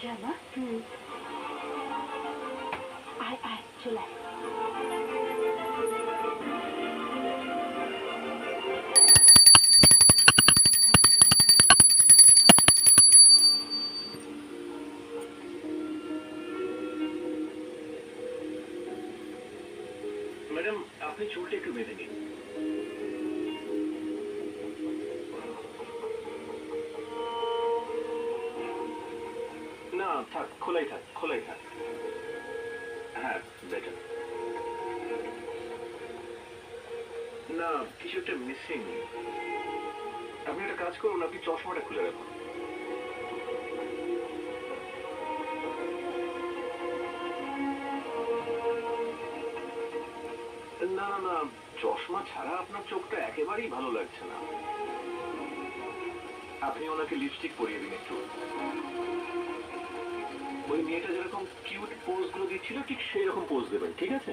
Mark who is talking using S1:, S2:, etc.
S1: জামা আয় আয় চলে আয়।
S2: ম্যাডাম আপনি চুলটা একটু বেঁধে নিন। না থাক, খোলাই থাক, খোলাই থাক। হ্যাঁ বেটার। না কিছু একটা মিসিং। আপনি একটা কাজ করুন, আপনি চশমাটা খুলে রাখুন। না না না, চশমা ছাড়া আপনার চোখটা একেবারেই ভালো লাগছে না। আপনি ওনাকে লিপস্টিক পরিয়ে দিন একটু। ওই মেয়েটা যেরকম কিউট পোজ গুলো দিচ্ছিল ঠিক সেই রকম পোজ দেবেন, ঠিক আছে?